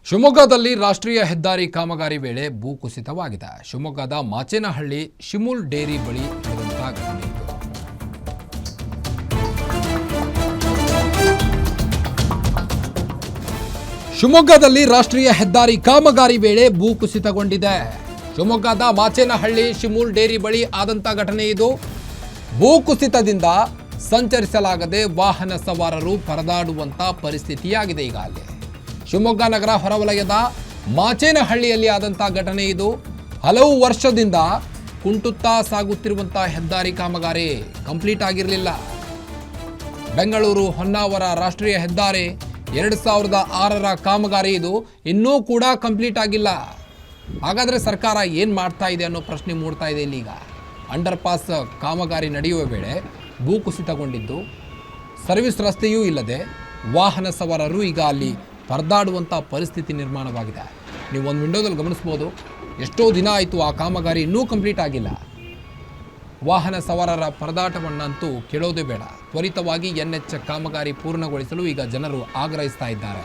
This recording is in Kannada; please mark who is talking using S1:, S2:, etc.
S1: ಶಿವಮೊಗ್ಗದಲ್ಲಿ ರಾಷ್ಟ್ರೀಯ ಹೆದ್ದಾರಿ ಕಾಮಗಾರಿ ವೇಳೆ ಭೂಕುಸಿತವಾಗಿದೆ. ಶಿವಮೊಗ್ಗದ ಮಾಚೇನಹಳ್ಳಿ ಶಿಮುಲ್ ಡೇರಿ ಬಳಿ ನಡೆದಂತ ಘಟನೆ ಇದು. ಶಿವಮೊಗ್ಗದಲ್ಲಿ ರಾಷ್ಟ್ರೀಯ ಹೆದ್ದಾರಿ ಕಾಮಗಾರಿ ವೇಳೆ ಭೂಕುಸಿತಗೊಂಡಿದೆ. ಶಿವಮೊಗ್ಗದ ಮಾಚೇನಹಳ್ಳಿ ಶಿಮುಲ್ ಡೇರಿ ಬಳಿ ಆದಂತ ಘಟನೆ ಇದು. ಭೂಕುಸಿತದಿಂದ ಸಂಚರಿಸಲಾಗದೆ ವಾಹನ ಸವಾರರು ಪರದಾಡುವಂತ ಪರಿಸ್ಥಿತಿಯಾಗಿದೆ. ಈಗ ಅಲ್ಲಿ ಶಿವಮೊಗ್ಗ ನಗರ ಹೊರವಲಯದ ಮಾಚೇನಹಳ್ಳಿಯಲ್ಲಿ ಆದಂಥ ಘಟನೆ ಇದು. ಹಲವು ವರ್ಷದಿಂದ ಕುಂಟುತ್ತಾ ಸಾಗುತ್ತಿರುವಂಥ ಹೆದ್ದಾರಿ ಕಾಮಗಾರಿ ಕಂಪ್ಲೀಟ್ ಆಗಿರಲಿಲ್ಲ. ಬೆಂಗಳೂರು ಹೊನ್ನಾವರ ರಾಷ್ಟ್ರೀಯ ಹೆದ್ದಾರಿ 2006ರ ಕಾಮಗಾರಿ ಇದು ಇನ್ನೂ ಕೂಡ ಕಂಪ್ಲೀಟ್ ಆಗಿಲ್ಲ. ಹಾಗಾದರೆ ಸರ್ಕಾರ ಏನು ಮಾಡ್ತಾ ಇದೆ ಅನ್ನೋ ಪ್ರಶ್ನೆ ಮೂಡ್ತಾ ಇದೆ ಇಲ್ಲೀಗ. ಅಂಡರ್ ಪಾಸ್ ಕಾಮಗಾರಿ ನಡೆಯುವ ವೇಳೆ ಭೂಕುಸಿತಗೊಂಡಿದ್ದು, ಸರ್ವಿಸ್ ರಸ್ತೆಯೂ ಇಲ್ಲದೆ ವಾಹನ ಸವಾರರು ಈಗ ಅಲ್ಲಿ ಪರದಾಡುವಂಥ ಪರಿಸ್ಥಿತಿ ನಿರ್ಮಾಣವಾಗಿದೆ. ನೀವು ಒಂದು ವಿಂಡೋದಲ್ಲಿ ಗಮನಿಸ್ಬೋದು, ಎಷ್ಟೋ ದಿನ ಆಯಿತು ಆ ಕಾಮಗಾರಿ ಇನ್ನೂ ಕಂಪ್ಲೀಟ್ ಆಗಿಲ್ಲ. ವಾಹನ ಸವಾರರ ಪರದಾಟವನ್ನಂತೂ ಕೇಳೋದೇ ಬೇಡ. ತ್ವರಿತವಾಗಿ NH ಕಾಮಗಾರಿ ಪೂರ್ಣಗೊಳಿಸಲು ಈಗ ಜನರು ಆಗ್ರಹಿಸ್ತಾ ಇದ್ದಾರೆ.